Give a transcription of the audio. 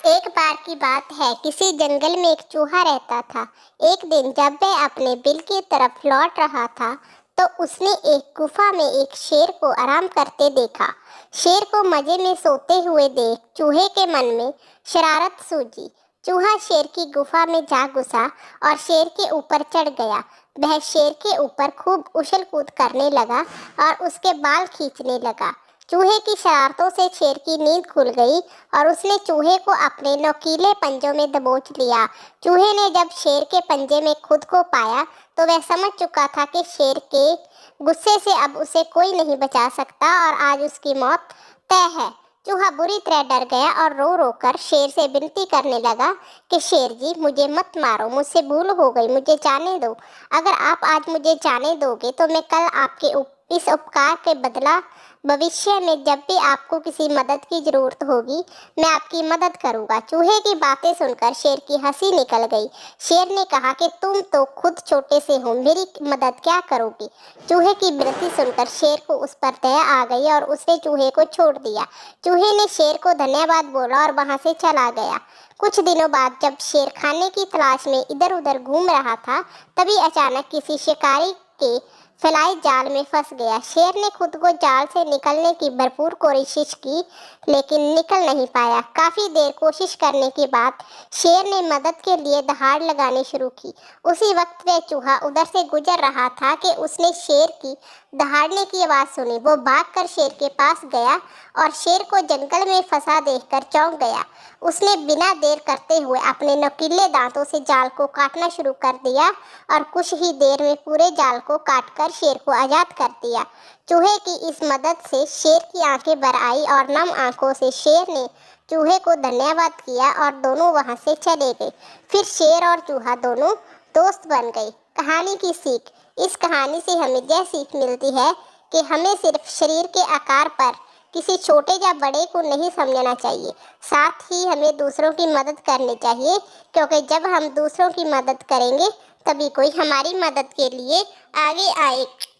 एक बार की बात है, किसी जंगल में एक चूहा रहता था। एक दिन जब वह अपने बिल की तरफ लौट रहा था, तो उसने एक गुफा में एक शेर को आराम करते देखा। शेर को मजे में सोते हुए देख चूहे के मन में शरारत सूझी। चूहा शेर की गुफा में जा घुसा और शेर के ऊपर चढ़ गया। वह शेर के ऊपर खूब उछल कूद करने लगा और उसके बाल खींचने लगा। चूहे की शरारतों से शेर की नींद खुल गई और उसने चूहे को अपने नुकीले पंजों में दबोच लिया। चूहे ने जब शेर के पंजे में खुद को पाया, तो वह समझ चुका था कि शेर के गुस्से से अब उसे कोई नहीं बचा सकता और आज उसकी मौत तय है। चूहा बुरी तरह डर गया और रो रो कर शेर से विनती करने लगा कि शेर जी, मुझे मत मारो, मुझसे भूल हो गई, मुझे जाने दो। अगर आप आज मुझे जाने दोगे तो मैं कल आपके इस उपकार के बदला भविष्य में जब भी आपको किसी मदद की जरूरत होगी, मैं आपकी मदद करूंगा। चूहे की बातें सुनकर शेर की हंसी निकल गई। शेर ने कहा कि तुम तो खुद छोटे से हो, मेरी मदद क्या करोगी। चूहे की विनती सुनकर शेर को उस पर दया आ गई और उसने चूहे को छोड़ दिया। चूहे ने शेर को धन्यवाद बोला और वहां से चला गया। कुछ दिनों बाद जब शेर खाने की तलाश में इधर उधर घूम रहा था, तभी अचानक किसी शिकारी के फैलाए जाल में फंस गया। शेर ने खुद को जाल से निकलने की भरपूर कोशिश की, लेकिन निकल नहीं पाया। काफी देर कोशिश करने के बाद शेर ने मदद के लिए दहाड़ लगानी शुरू की। उसी वक्त वह चूहा उधर से गुजर रहा था कि उसने शेर की दहाड़ने की आवाज सुनी। वो भागकर शेर के पास गया और शेर को जंगल में फंसा देखकर चौंक गया। उसने बिना देर करते हुए अपने नुकीले दांतों से जाल को काटना शुरू कर दिया और कुछ ही देर में पूरे जाल को काटकर शेर को आज़ाद कर दिया। चूहे की इस मदद से शेर की आंखें भर आई और नम आंखों से शेर ने चूहे को धन्यवाद किया और दोनों वहां से चले गए। फिर शेर और चूहा दोनों दोस्त बन गए। कहानी की सीख। इस कहानी से हमें यह सीख मिलती है कि हमें सिर्फ शरीर के आकार पर किसी छोटे या बड़े को नहीं समझना चाहिए, साथ ही हमें दूसरों की मदद करनी चाहिए, क्योंकि जब हम दूसरों की मदद करेंगे तभी कोई हमारी मदद के लिए आगे आए।